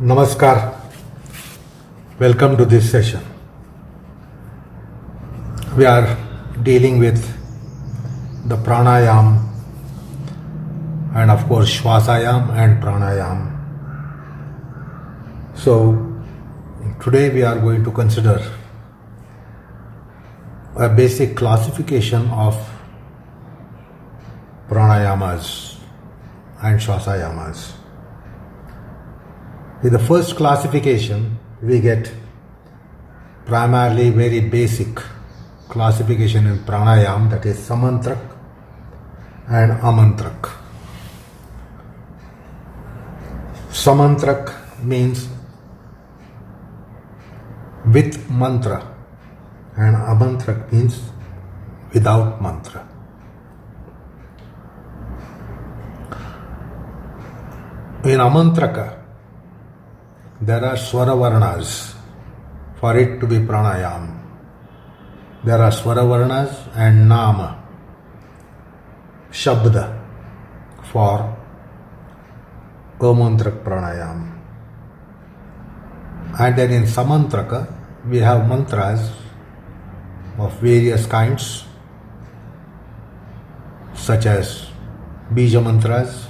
Namaskar. Welcome to this session. We are dealing with the Pranayam and of course Shvasayam and Pranayam. So today we are going to consider a basic classification of Pranayamas and Shvasayamas. In the first classification, we get primarily very basic classification in Pranayam, that is Samantraka and Amantraka. Samantraka means with mantra and Amantraka means without mantra. In Amantraka, there are Swaravarnas for it to be Pranayam. There are Swaravarnas and Nama, Shabda, for Amantraka Pranayam. And then in Samantraka, we have mantras of various kinds, such as Bija mantras,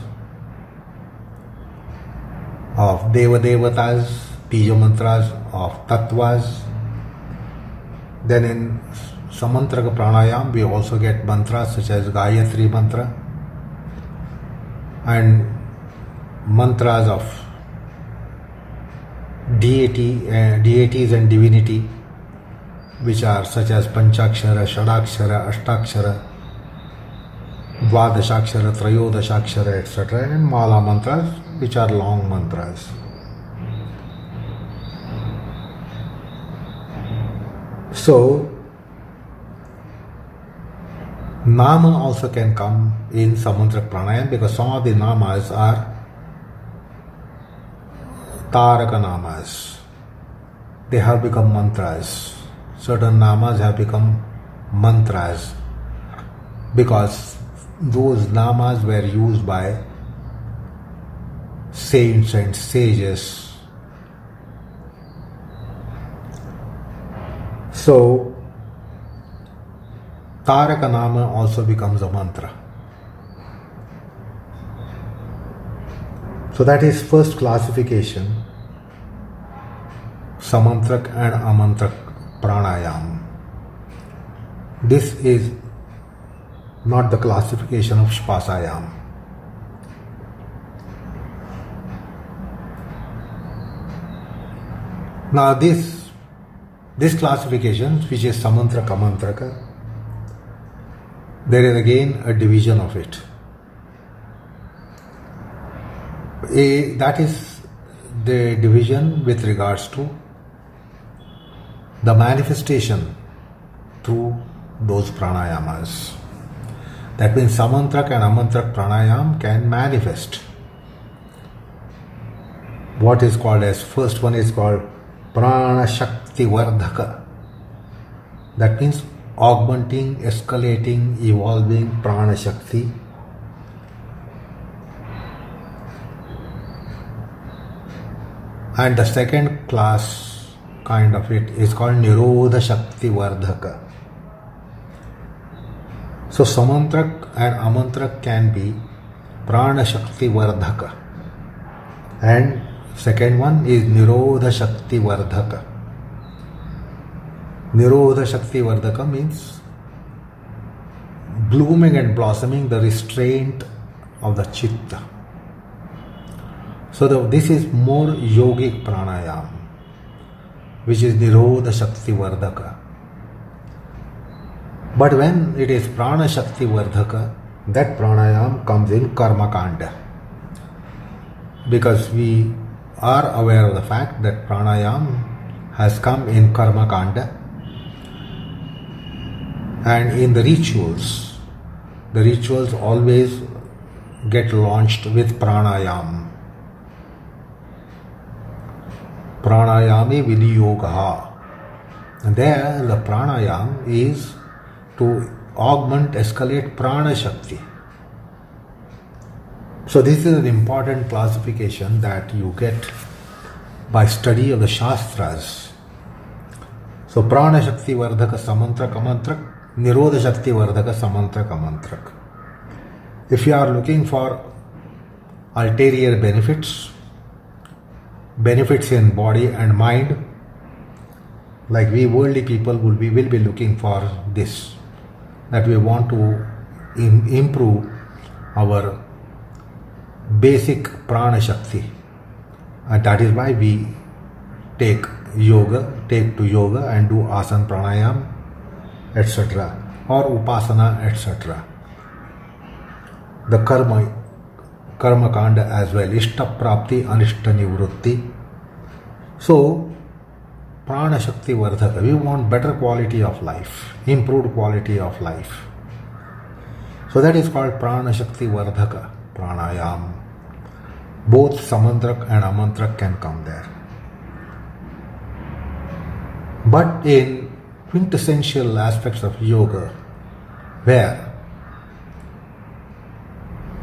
of Devatas, Bija mantras of Tattvas. Then in Samantraka Pranayam, we also get mantras such as Gayatri mantra and mantras of deities and divinity, which are such as Panchakshara, Shadakshara, Ashtakshara, Dvadashakshara, Trayodashakshara, etc. and Mala mantras, which are long mantras. So, Nama also can come in Samantraka Pranayam because some of the Namas are Taraka Namas. They have become mantras. Certain Namas have become mantras because those Namas were used by saints and sages. So, Taraka Naama also becomes a mantra. So that is first classification, Samantraka and Amantraka Pranayam. This is not the classification of Shvasayam. Now this classification, which is Samantraka Amantraka, there is again a division of it. That is the division with regards to the manifestation through those pranayamas. That means Samantraka and Amantraka Pranayam can manifest what is called as, first one is called Pranashakti Vardhaka. That means augmenting, escalating, evolving Pranashakti. And the second class kind of it is called Nirodhashakti Vardhaka. So Samantraka and Amantraka can be Pranashakti Vardhaka. And second one is Nirodhashakti Vardhaka. Nirodhashakti Vardhaka means blooming and blossoming the restraint of the Chitta. So this is more yogic pranayam, which is Nirodhashakti Vardhaka. But when it is Pranashakti Vardhaka, that pranayam comes in Karma Kanda. Because we are aware of the fact that pranayam has come in Karma Kanda, and in the rituals always get launched with pranayam. Pranayami Viniyogaha. And there the pranayam is to augment, escalate Pranashakti. So this is an important classification that you get by study of the Shastras. So Pranashakti Vardhaka Samantraka Amantraka, Nirodhashakti Vardhaka Samantraka Amantraka. If you are looking for ulterior benefits in body and mind, like we worldly people will be looking for this, that we want to improve our basic prana shakti, and that is why we take to yoga and do asana pranayam, etc., or upasana, etc. The karma kanda as well, ishta prapti, anishta nivrutti. So Pranashakti Vardhaka, we want better quality of life, improved quality of life. So that is called Pranashakti Vardhaka, Pranayam. Both Samantraka and Amantraka can come there. But in quintessential aspects of yoga, where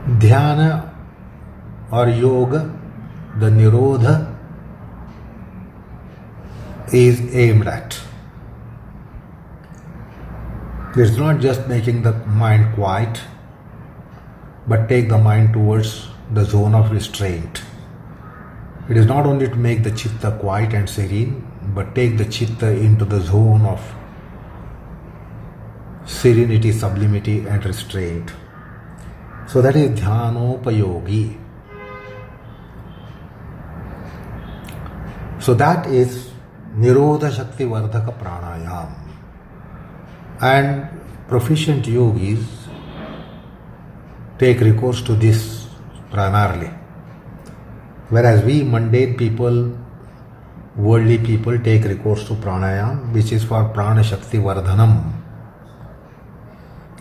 Dhyana or yoga, the nirodha is aimed at. It's not just making the mind quiet, but take the mind towards the zone of restraint. It is not only to make the Chitta quiet and serene, but take the Chitta into the zone of serenity, sublimity and restraint. So that is Dhyanopayogi. So that is Nirodhashakti Vardhaka Pranayam. And proficient yogis take recourse to this primarily. Whereas we mundane people, worldly people take recourse to pranayam, which is for Pranashakti Vardhanam.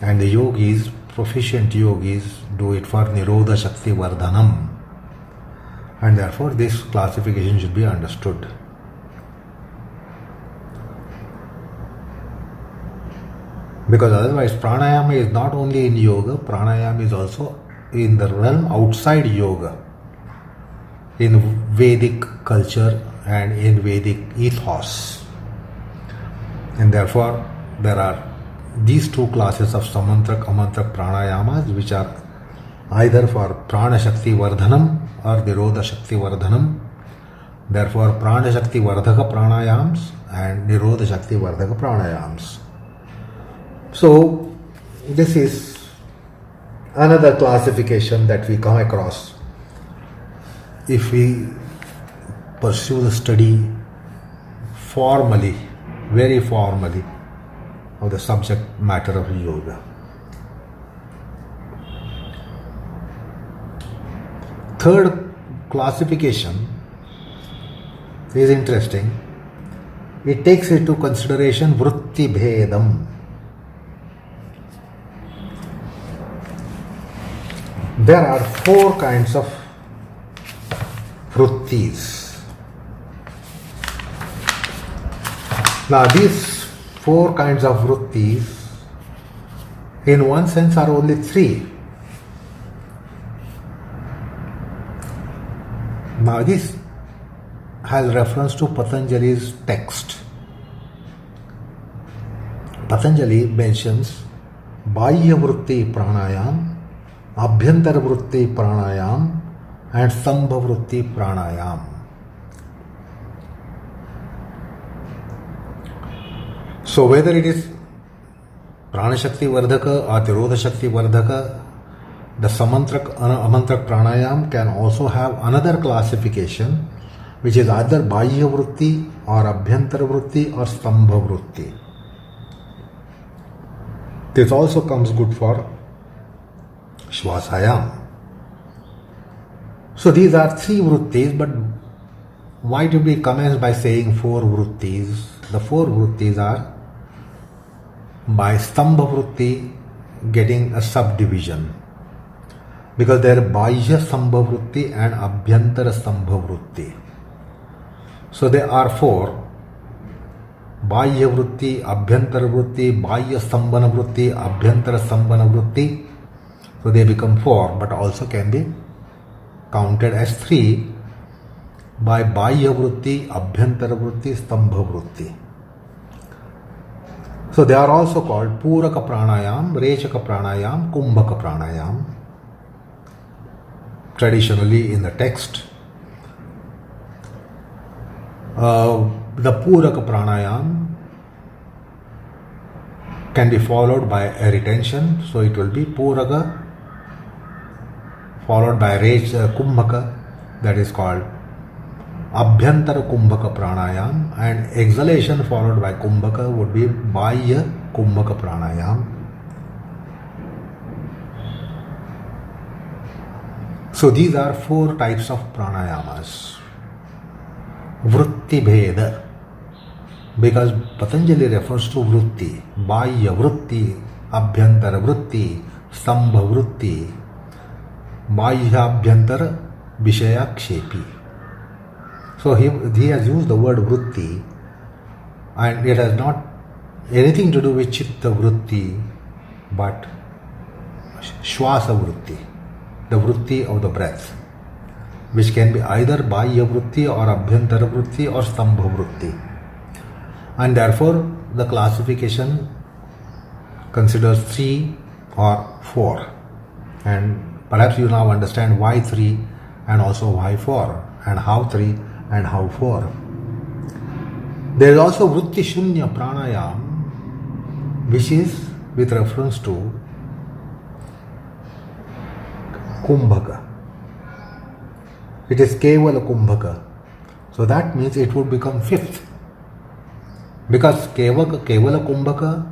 And the yogis, proficient yogis, do it for Nirodhashakti Vardhanam. And therefore this classification should be understood. Because otherwise pranayama is not only in yoga, pranayama is also in the realm outside yoga, in Vedic culture and in Vedic ethos. And therefore there are these two classes of Samantraka, Amantraka pranayamas, which are either for Pranashakti Vardhanam or Nirodhashakti Vardhanam. Therefore Pranashakti Vardhaka pranayams and Nirodhashakti Vardhaka pranayams. So this is another classification that we come across if we pursue the study formally, very formally, of the subject matter of yoga. Third classification is interesting. It takes into consideration Vritti Bhedam. There are four kinds of vrittis. Now these four kinds of vrittis in one sense are only three. Now this has reference to Patanjali's text. Patanjali mentions Bahya Vritti Pranayam, Abhyantara Vritti Pranayam and Stambha Vritti Pranayam. So whether it is Pranashakti Vardhaka or Nirodhashakti Vardhaka, the Samantraka, Amantraka Pranayam can also have another classification, which is either Bahya Vritti or Abhyantara Vritti or Stambha Vritti. This also comes good for Shvasayam. So these are three vrittis, but why do we commence by saying four vrittis? The four vrittis are by Stambha Vritti getting a subdivision, because there are Bahya Stambha Vritti and Abhyantara Stambha Vritti. So there are four: Bahya Vritti, Abhyantara Vritti, Bahya Stambhana Vritti, Abhyantara Stambhana Vritti. So they become four, but also can be counted as three, by Bahya Vritti, Abhyantara Vritti, Stambha Vritti. So they are also called Puraka Pranayam, Rechaka Pranayam, Kumbhaka Pranayam. Traditionally in the text, the Puraka Pranayam can be followed by a retention, so it will be Puraka followed by Kumbhaka, that is called Abhyantara Kumbhaka Pranayam, and exhalation followed by Kumbhaka would be Bahya Kumbhaka Pranayam. So these are 4 types of pranayamas. Vritti Bhedam, because Patanjali refers to Vritti, Bahya Vritti, Abhyantara Vritti, Stambha Vritti, Bahya Abhyantara Vishayakshepi. So he has used the word Vritti, and it has not anything to do with Chitta Vritti, but Shvasa Vritti, the Vritti of the breath, which can be either Bahya Vritti or Abhyantara Vritti or Stambha Vritti. And therefore the classification considers 3 or 4. And perhaps you now understand why 3 and also why 4, and how 3 and how 4. There is also Vritti Shunya Pranayam, which is with reference to Kumbhaka. It is Kevala Kumbhaka. So that means it would become 5th. Because Kevala Kumbhaka,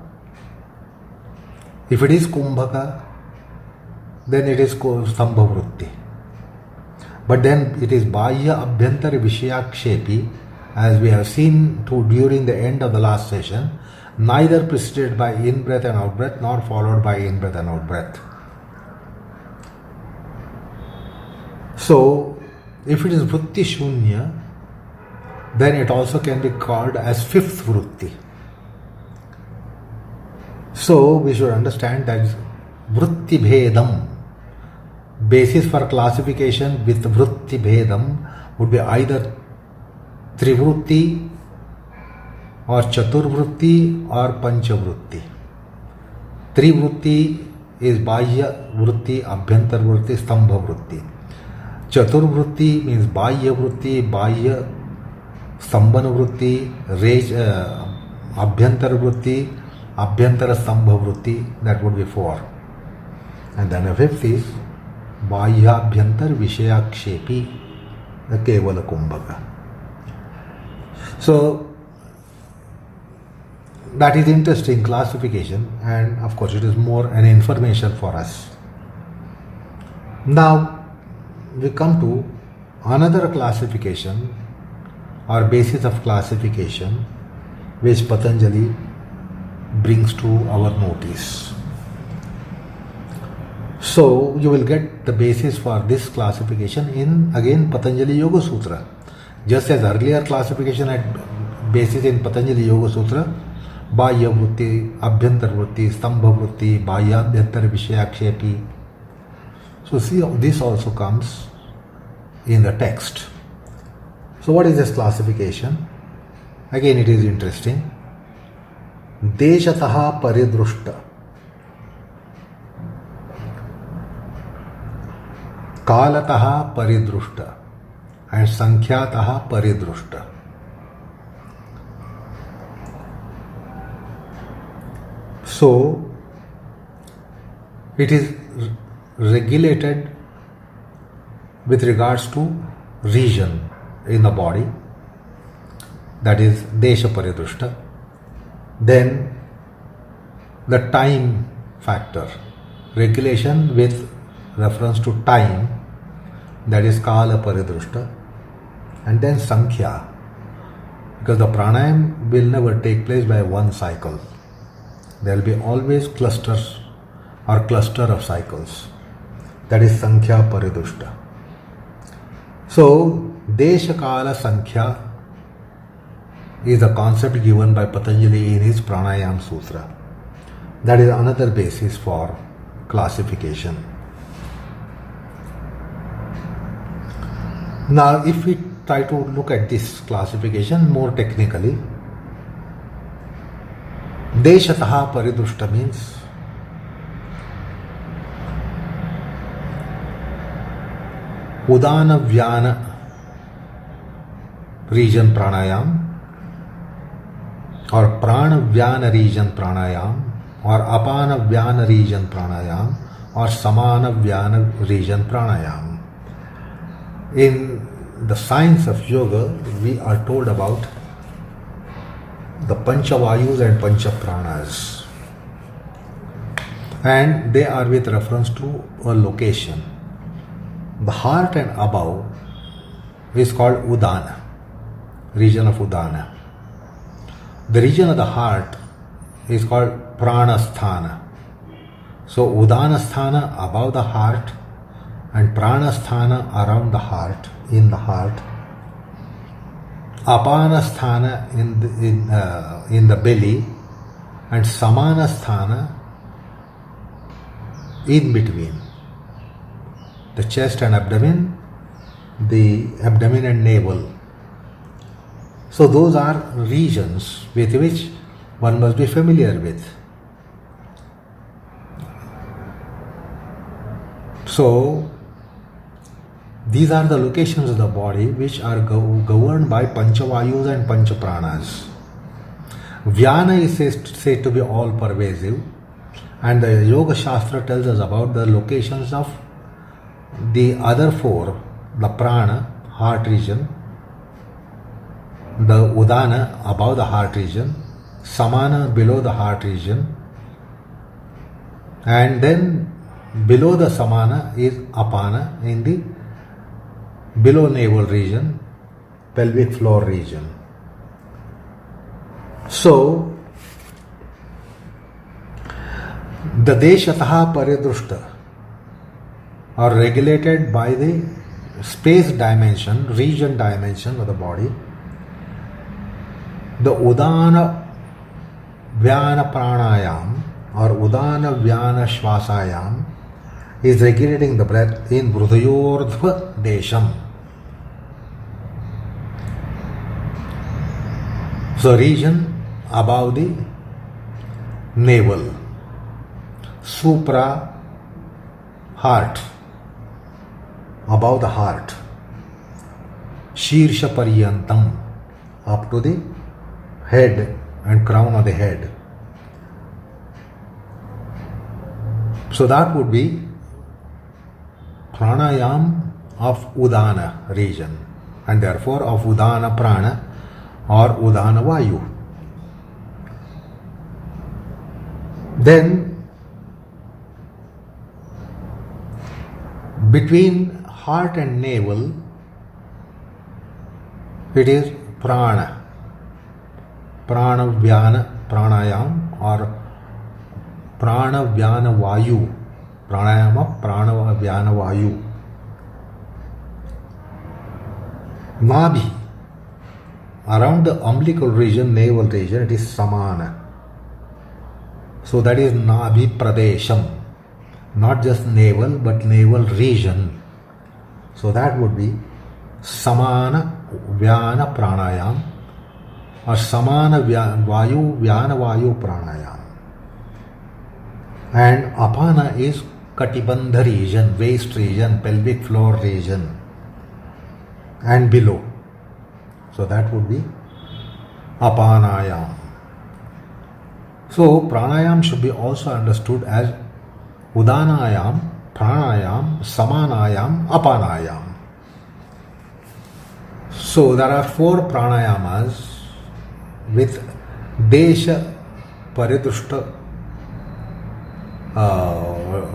if it is Kumbhaka, then it is Stambha Vritti. But then it is Bahya Abhyantara Vishayakshepi, as we have seen during the end of the last session, neither preceded by in-breath and out-breath, nor followed by in-breath and out-breath. So, if it is Vritti Shunya, then it also can be called as 5th Vritti. So, we should understand that Vritti Bhedam, basis for classification with Vritti Bhedam, would be either Trivritti or Chaturvritti or Pancha Vritti. Trivritti is Bahya Vritti, Abhyantara Vritti, Stambha Vritti. Chaturvritti means Bahya Vritti, Bahya Stambhana Vritti, Abhyantara Vritti, Abhyantara Stambha Vritti, that would be 4. And then a 5th is Bahya Abhyantara Vishayakshepi, the Kevala Kumbhaka. So that is interesting classification, and of course it is more an information for us. Now we come to another classification or basis of classification which Patanjali brings to our notice. So you will get the basis for this classification in again Patanjali Yoga Sutra. Just as earlier classification had basis in Patanjali Yoga Sutra, Bahya Vritti, Abhyantara Vritti, Stambha Vritti, Bahya Abhyantara Vishayakshepi. So see, this also comes in the text. So what is this classification? Again it is interesting. Deshataha paridrushta, Kalataha paridrushta, and Sankhyataha paridrushta. So it is regulated with regards to region in the body, that is Desha Paridrushta. Then the time factor, regulation with reference to time, that is Kala Paridrushta. And then Sankhya, because the pranayam will never take place by one cycle. There will be always clusters or cluster of cycles. That is Sankhya Paridrushta. So, Desha Kala Sankhya is the concept given by Patanjali in his Pranayam Sutra. That is another basis for classification. Now, if we try to look at this classification more technically. Deshataha paridrushta means Udana Vyana region pranayam, or Prana Vyana region pranayam, or Apana Vyana region pranayam, or Samana Vyana region pranayam. In the science of yoga, we are told about the Pancha Vayus and Pancha Pranas, and they are with reference to a location. The heart and above is called Udana, region of Udana. The region of the heart is called Pranasthana. So Udanasthana above the heart and Pranasthana around the heart, in the heart. Apanasthana in the belly, and Samanasthana in between the chest and abdomen, the abdomen and navel. So those are regions with which one must be familiar with. So these are the locations of the body which are governed by Panchavayus and Panchapranas. Vyana is said to be all pervasive, and the Yoga Shastra tells us about the locations of the other four: the Prana, heart region; the Udana, above the heart region; Samana, below the heart region; and then below the Samana is Apana, in the below navel region, pelvic floor region. So the Deshataha Paridrushta are regulated by the space dimension, region dimension of the body. The Udana Vyana Pranayam or Udana Vyana Shvasayam is regulating the breath in Hrudayordhva Desham. So region above the navel, supra heart, above the heart, Shirsha Paryantam, up to the head and crown of the head. So that would be Pranayam of Udana region, and therefore of Udana Prana or Udana Vayu. Then between heart and navel it is Prana, Prana Vyana Pranayam or Prana Vyana Vayu, Pranayama Prana Vyana Vayu. Nabhi, around the umbilical region, navel region, it is Samana. So that is Nabhi Pradesham, not just navel but navel region. So that would be Samana Vyana Pranayam or Samana Vayu Vyana Vayu Pranayam. And Apana is Katibandha region, waist region, pelvic floor region, and below. So that would be Apanayam. So Pranayam should be also understood as Udanayam, Pranayam, Samanayam, Apanayam. So there are four pranayamas with Desha Paridrushta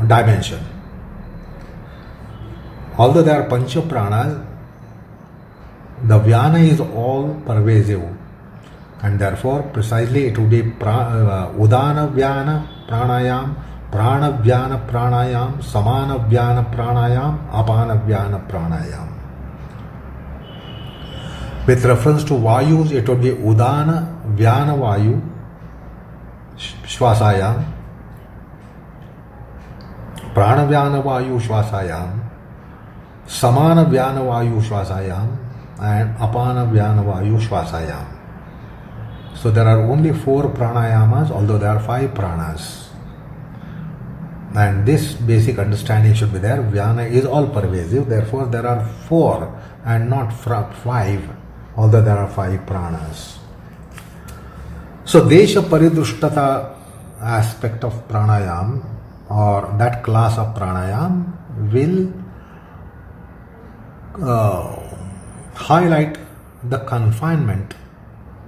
dimension. Although there are Pancha Pranas, the Vyana is all pervasive, and therefore precisely it would be Udana Vyana Pranayam, Prana Vyana Pranayam, Samana Vyana Pranayam, Apana Vyana Pranayam. With reference to Vayus, it would be Udana Vyana Vayu Shvasayam, Prana Vyana Vayu Shvasayam, Samana Vyana Vayu Shvasayam, and apana vyana vayu shvasayam. So there are only 4 pranayamas, although there are 5 pranas. And this basic understanding should be there. Vyana is all pervasive, therefore there are 4 and not 5, although there are 5 pranas. So Desha Paridrushtata aspect of pranayam, or that class of pranayam, will highlight the confinement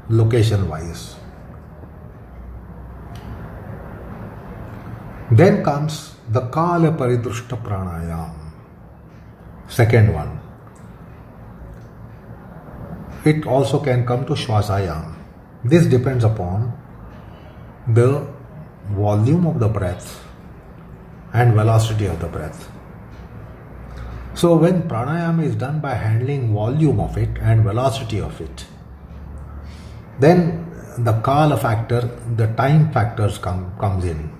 location wise. Then comes the Kala Paridrushta Pranayam, second one. It also can come to Shvasayam. This depends upon the volume of the breath and velocity of the breath. So when pranayama is done by handling volume of it and velocity of it, then the kala factor, the time factors comes in.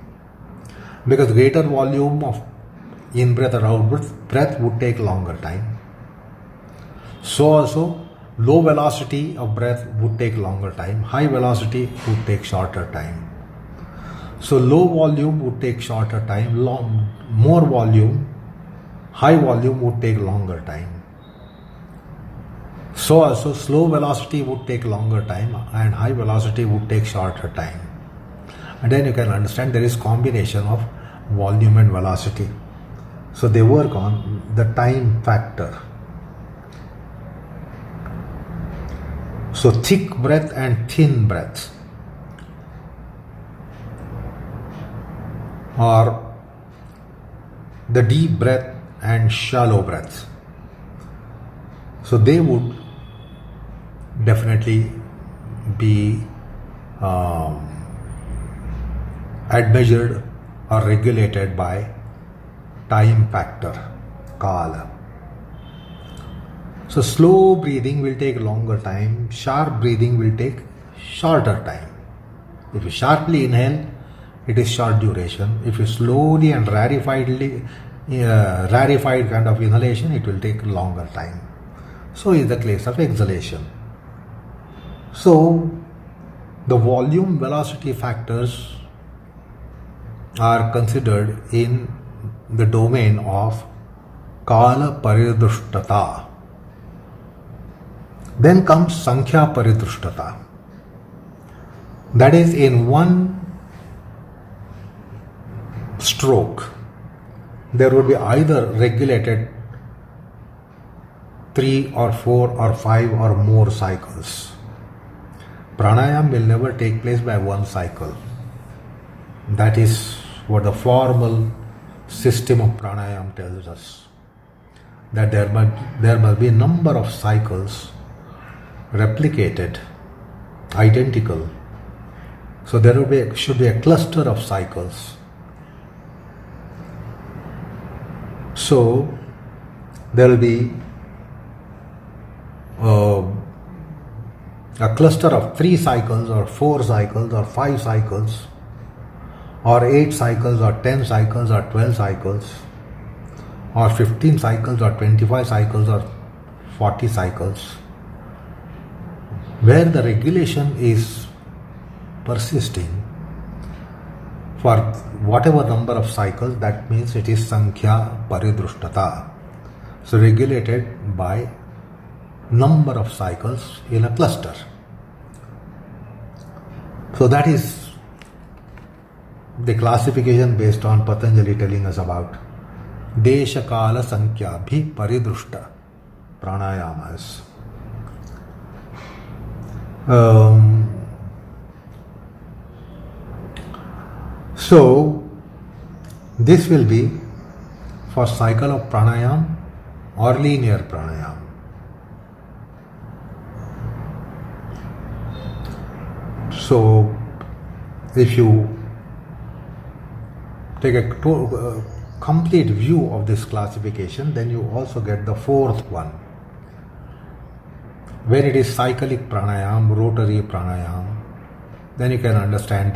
Because greater volume of in-breath or out-breath would take longer time. So also low velocity of breath would take longer time, high velocity would take shorter time. So low volume would take shorter time, more volume, high volume would take longer time. So also slow velocity would take longer time and high velocity would take shorter time. And then you can understand there is combination of volume and velocity. So they work on the time factor. So thick breath and thin breath, or the deep breath and shallow breath. So they would definitely be admeasured or regulated by time factor, kala. So slow breathing will take longer time, sharp breathing will take shorter time. If you sharply inhale, it is short duration. If you slowly and rarefied kind of inhalation, it will take longer time. So is the case of exhalation. So the volume velocity factors are considered in the domain of kala paridrushtata. Then comes sankhya paridrushtata. That is, in one stroke there would be either regulated 3 or 4 or 5 or more cycles. Pranayam will never take place by one cycle. That is what the formal system of pranayam tells us, that there must be a number of cycles replicated, identical. So there should be a cluster of cycles. So there will be a cluster of 3 cycles or 4 cycles or 5 cycles or 8 cycles or 10 cycles or 12 cycles or 15 cycles or 25 cycles or 40 cycles, where the regulation is persisting for whatever number of cycles. That means it is sankhya paridrushtata. So regulated by number of cycles in a cluster. So that is the classification based on Patanjali telling us about Desha Kala Sankhya Bhi Paridrushta Pranayamas. So this will be for cycle of pranayam or linear pranayam. So if you take a complete view of this classification, then you also get the fourth one. When it is cyclic pranayam, rotary pranayam, then you can understand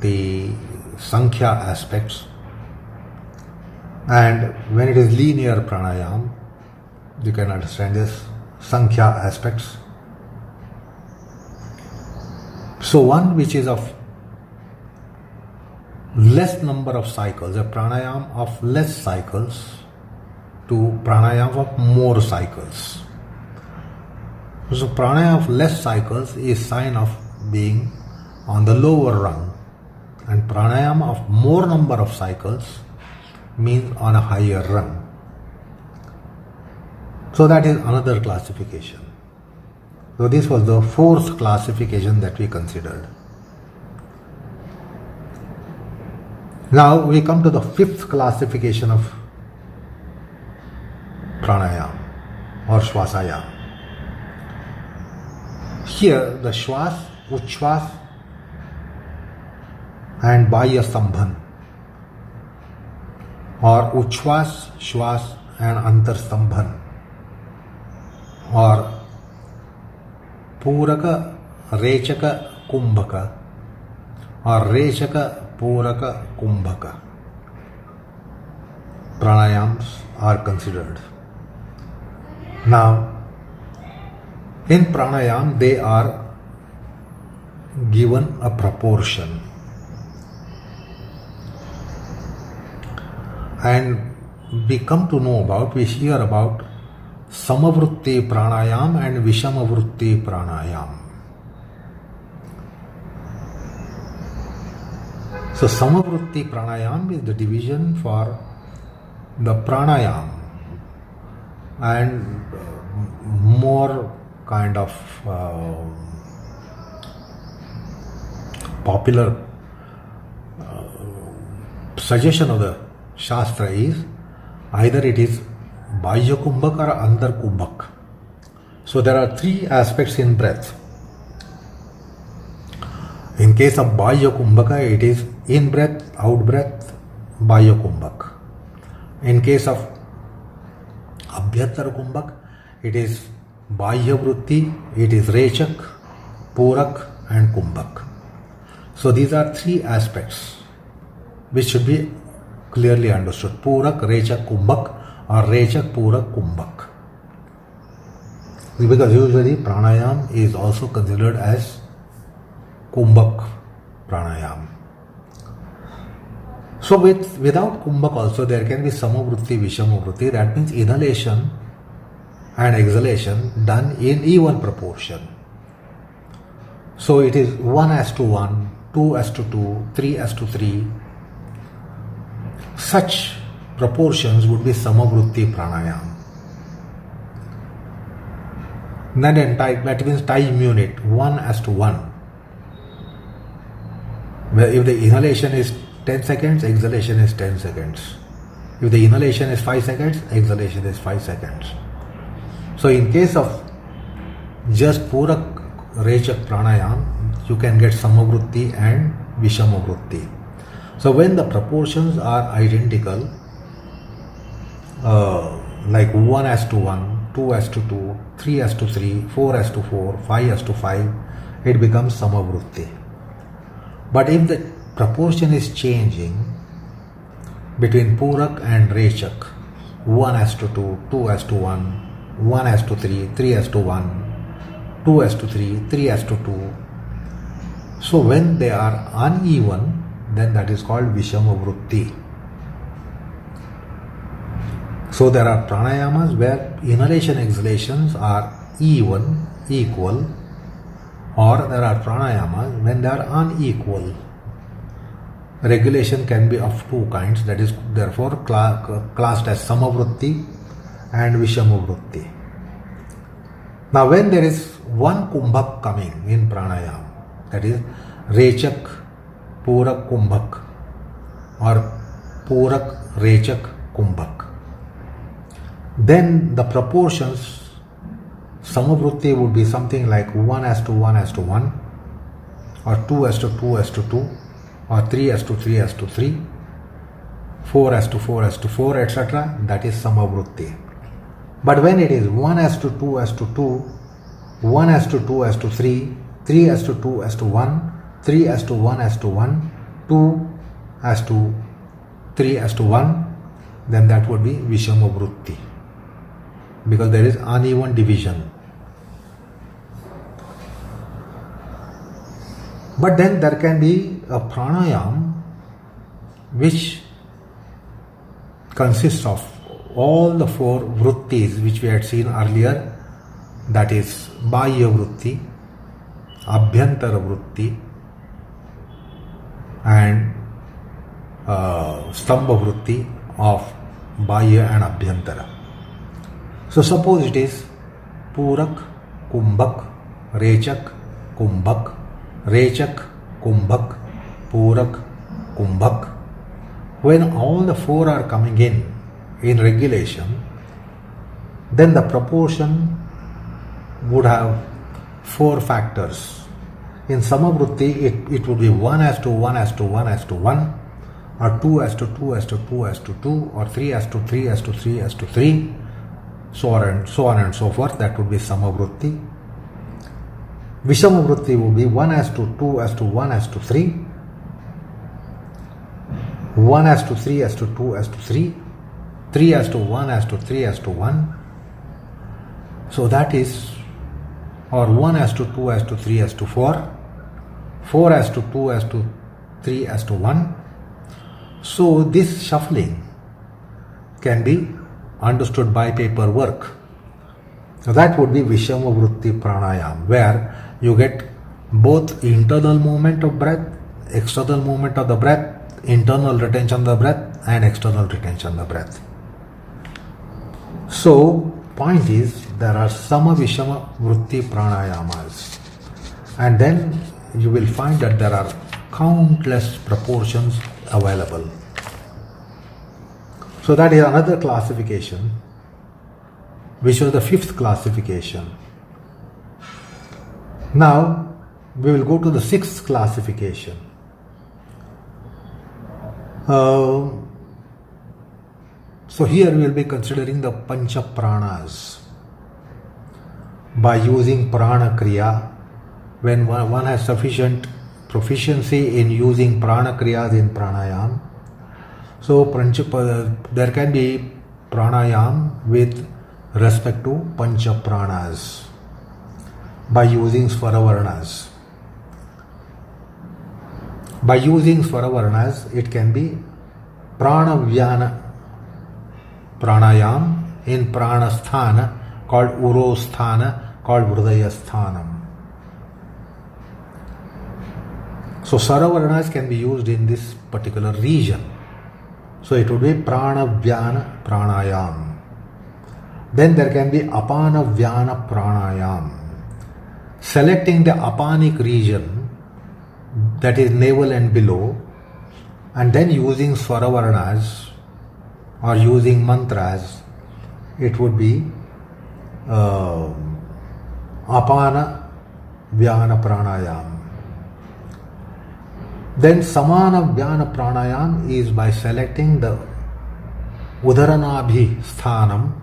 the sankhya aspects. And when it is linear pranayam, you can understand this Sankhya aspects. So one which is of less number of cycles, a pranayam of less cycles to pranayam of more cycles. So pranayam of less cycles is sign of being on the lower rung, and pranayam of more number of cycles means on a higher rung. So that is another classification. So this was the fourth classification that we considered. Now we come to the fifth classification of pranayam or shvasayam. Here the shwas, uchshwas and Bahya Stambha, or uchshwas, shwas and Antar Stambha, or Puraka, Rechaka, Kumbhaka, or Rechaka, Puraka, Kumbhaka pranayams are considered. Now, in pranayam they are given a proportion, and we come to know about, we hear about Samavrutti Pranayam and Vishamavrutti Pranayam. So Samavrutti Pranayam is the division for the pranayam, and more kind of popular suggestion of the Shastra is either it is Bahya Kumbhaka or Antar Kumbhaka. So there are three aspects in breath. In case of Bahya Kumbhaka, it is in breath, out breath, Bahya Kumbhaka. In case of Abhyantara Kumbhaka, it is Bahya Vritti, it is Rechak, Purak and Kumbhak. So these are three aspects which should be clearly understood. Purak, Rechak, Kumbhak, or Rechak, Purak, Kumbhak. Because usually pranayam is also considered as Kumbhak pranayam. So without Kumbhak also there can be Samavrutti, Vishamavrutti. That means inhalation and exhalation done in even proportion. So it is 1:1, 2:2, 3:3. Such proportions would be Samavrutti pranayam. Then that means time unit 1:1. Where if the inhalation is 10 seconds, exhalation is 10 seconds. If the inhalation is 5 seconds, exhalation is 5 seconds. So in case of just Purak Rechak pranayam, you can get Samavrutti and Vishamavrutti. So when the proportions are identical, like 1:1, 2:2, 3:3, 4:4, 5:5, it becomes Samavrutti. But if the proportion is changing between Purak and Rechak, 1:2, 2:1, 1:3, 3:1, 2:3, 3:2. So when they are uneven, then that is called Vishamavrutti. So there are pranayamas where inhalation exhalations are even, equal, or there are pranayamas when they are unequal. Regulation can be of two kinds, that is therefore classed as Samavrutti and Vishamavrutti. Now when there is one Kumbhak coming in pranayam, that is Rechak, Purak, Kumbhak, or Purak, Rechak, Kumbhak, then the proportions, Samavrutti would be something like 1:1:1, or 2:2:2, or 3:3:3, 4:4:4, etc. That is Samavrutti. But when it is 1:2:2, 1:2:3, 3:2:1, 3:1:1, 2:3:1, then that would be Vishamavrutti. because there is uneven division. But then there can be a pranayam which consists of all the four vrittis which we had seen earlier, that is Bahya Vritti, Abhyantara Vritti and Stambha Vritti of Bahya and Abhyantara. So suppose it is Purak, Kumbhak, Rechak, Kumbhak, Rechak, Kumbhak, Purak, Kumbhak. When all the four are coming in regulation, then the proportion would have four factors. In Samavritti, it would be 1:1:1:1, or 2:2:2:2, or 3:3:3:3, so on and so forth. That would be Samavritti. Vishamavritti would be 1:2:1:3, 1:3:2:3, 3:1:3:1. So that is, or 1:2:3:4, 4:2:3:1. So this shuffling can be understood by paperwork. That would be Vishamavritti Pranayam, where you get both internal movement of breath, external movement of the breath, internal retention of the breath and external retention of the breath. So point is, there are Sama Vishama Vritti Pranayamas, and then you will find that there are countless proportions available. So that is another classification, which was the fifth classification. Now we will go to the sixth classification. So here we will be considering the Pancha Pranas. By using Prana Kriya, when one has sufficient proficiency in using Prana Kriyas in Pranayam, so there can be Pranayam with respect to Pancha Pranas by using Swaravarnas. By using Swaravarnas, it can be Prana-Vyana Pranayam in Pranasthana, called Urosthana, called Hridayasthanam. So Swaravarnas can be used in this particular region. So it would be Prana-Vyana Pranayam. Then there can be Apana-Vyana Pranayam, selecting the apanic region, that is navel and below, and then using Swaravarnas or using mantras. It would be Apana Vyana Pranayam. Then Samana Vyana Pranayam is by selecting the Udaranabhi Sthanam,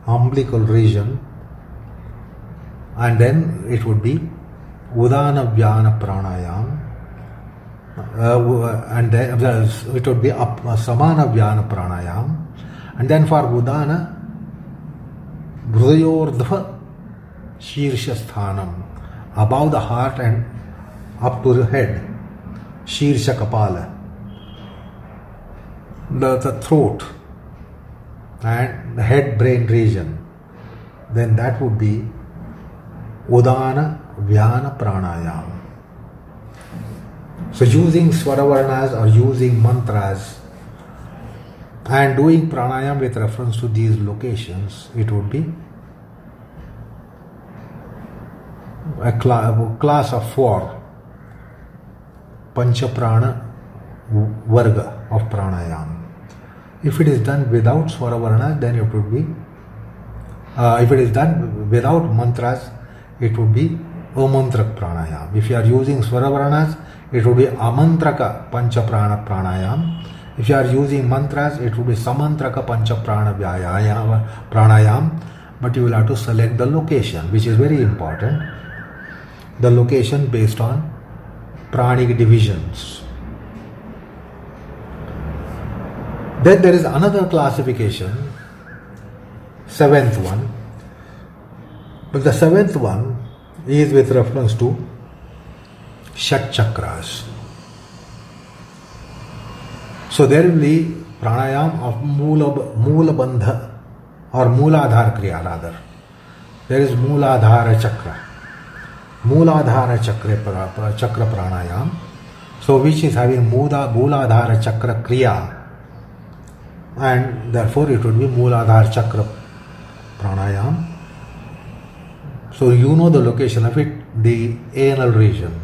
umbilical region, and then it would be Udana Vyana Pranayam, and then it would be Samana Vyana Pranayam, and then for Udana, Hridayordhva Shirsha Sthanam, above the heart and up to the head, Shirsha Kapala, the throat and the head brain region, then that would be Udana Vyana Pranayam. So using Swaravarnas or using mantras and doing pranayam with reference to these locations, it would be a class of 4 Pancha Prana Varga of pranayam. If it is done without Swaravarnas, then it would be, if it is done without mantras, it would be Amantraka Pranayam. If you are using Swaravarnas, it would be Amantraka Pancha Prana Pranayam. If you are using mantras, it would be Samantraka Pancha Prana Pranayam. But you will have to select the location, which is very important. The location based on pranic divisions. Then there is another classification, 7th one, But the seventh one is with reference to Shat Chakras. So there will be pranayam of Moola Bandha or Mooladhara Kriya rather. There is Mooladhara Chakra. Mooladhara Chakra Pranayam. So which is having Mooladhara Chakra Kriya, and therefore it would be Mooladhara Chakra Pranayam. So you know the location of it, the anal region.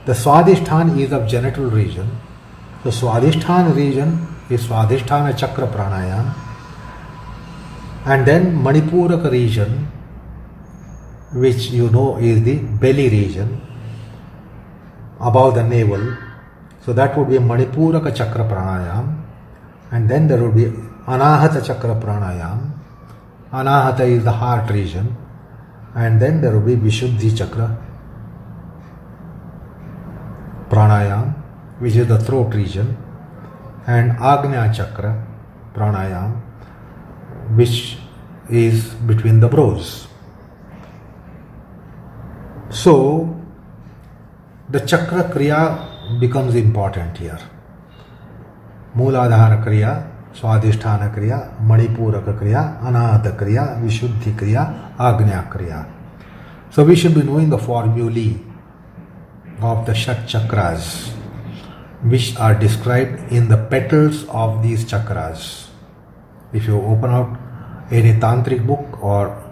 The Swadhisthana is of genital region. The Swadhisthana region is Swadhisthana Chakra Pranayam. And then Manipuraka region, which you know is the belly region above the navel. So that would be Manipuraka Chakra Pranayam. And then there would be Anahata Chakra Pranayam. Anahata is the heart region. And then there will be Vishuddhi Chakra Pranayam, which is the throat region, and Agnya Chakra Pranayam, which is between the brows. So the Chakra Kriya becomes important here. Mooladhara Kriya, Swadhisthana Kriya, Manipuraka Kriya, Anahata Kriya, Vishuddhi Kriya, Agnya Kriya. So we should be knowing the formulae of the Shat Chakras, which are described in the petals of these chakras. If you open out any tantric book or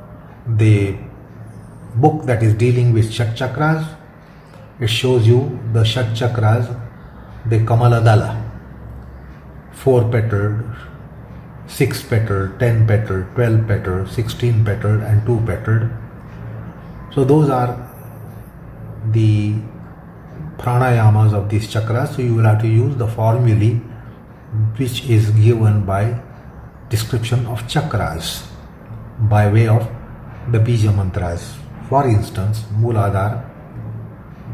the book that is dealing with Shat Chakras, it shows you the Shat Chakras, the Kamaladala, 4-petaled, 6-petaled, 10-petaled, 12-petaled, 16-petaled and 2-petaled. So those are the pranayamas of these chakras. So you will have to use the formulae which is given by description of chakras by way of the Bija mantras. For instance, Mooladhara,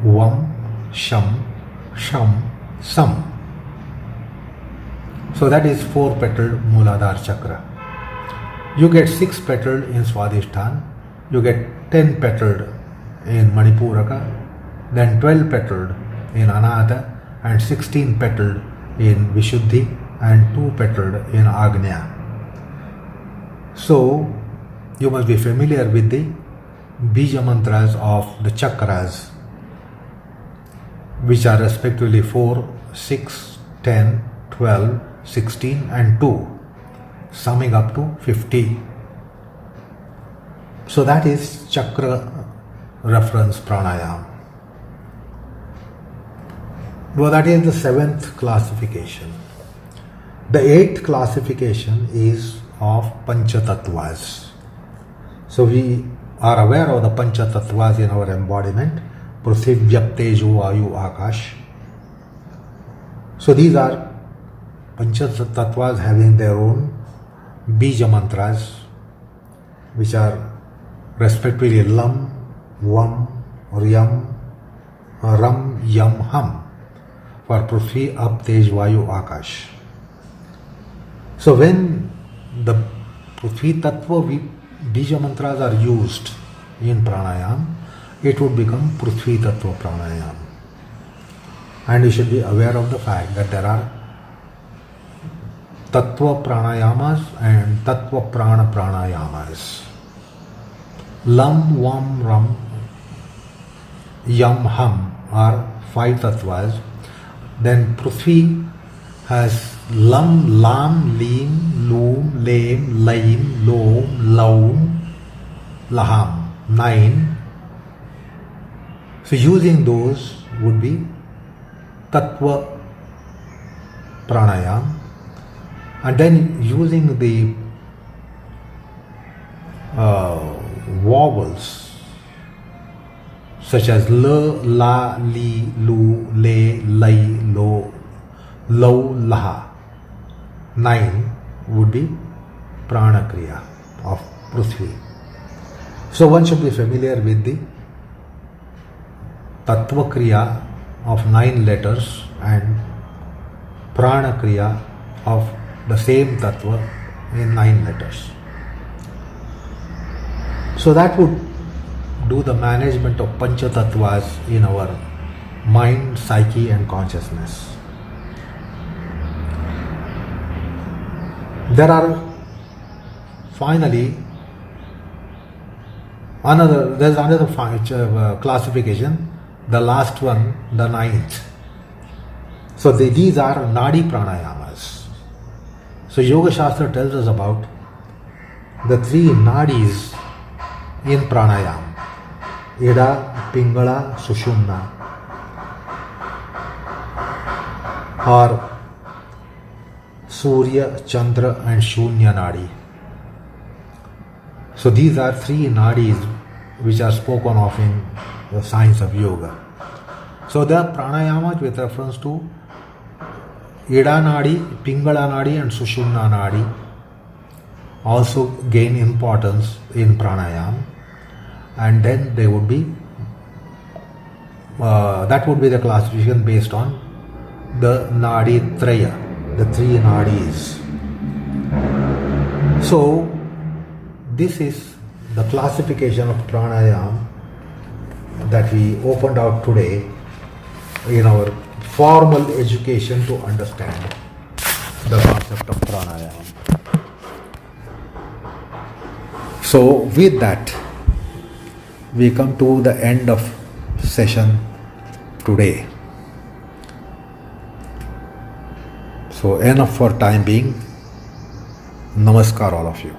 Vam, Sham, Sham, Sam. So that is 4-petaled Mooladhara chakra. You get 6-petaled in Swadhisthana, you get 10-petaled in Manipuraka, then 12-petaled in Anahata, and 16-petaled in Vishuddhi, and 2-petaled in Agnya. So you must be familiar with the Bija mantras of the chakras, which are respectively 4, 6, 10, 12, 16 and 2, summing up to 50. So that is chakra reference pranayam. Well, that is the 7th classification. The 8th classification is of Pancha Tattvas. So we are aware of the Pancha Tattvas in our embodiment, Prithivya, Tejo, Vayu, Akash. So these are Pancha Tattvas having their own Bija mantras, which are respectively Lam, Vam, Ryam, Ram, Yam, Ham, for Prithvi, Ap, Tej, Vayu, Akash. So when the Prithvi Tattva Bija mantras are used in pranayam, it would become Prithvi Tattva Pranayam. And you should be aware of the fact that there are Tattva Pranayamas and Tattva Prana Pranayamas. Lam, Vam, Ram, Yam, Ham are 5 tattvas. Then Prithvi has Lam, Lam, Lim, Loom, Lem, Laim, Lom, Laum, Laham, 9. So using those would be Tattva Pranayam. And then using the vowels such as L, La, Li, Lu, Le, Lai, Lo, Lau, Laha, 9 would be Prana Kriya of Prithvi. So one should be familiar with the Tattva Kriya of 9 letters and Prana Kriya of the same Tattva in 9 letters. So that would do the management of Pancha Tattvas in our mind, psyche and consciousness. There are finally there's another classification, the last one, the ninth. So these are Nadi Pranayamas. So Yoga Shastra tells us about the three Nadis in Pranayam: Ida, Pingala, Sushumna, or Surya, Chandra and Shunya Nadi. So these are three Nadis which are spoken of in the science of yoga. So the Pranayamas with reference to Ida Nadi, Pingala Nadi and Sushumna Nadi also gain importance in Pranayam, and then they would be that would be the classification based on the Nadi Traya, the three Nadis. So this is the classification of Pranayam that we opened out today in our formal education to understand the concept of Pranayam. So with that, we come to the end of session today. So enough for time being. Namaskar all of you.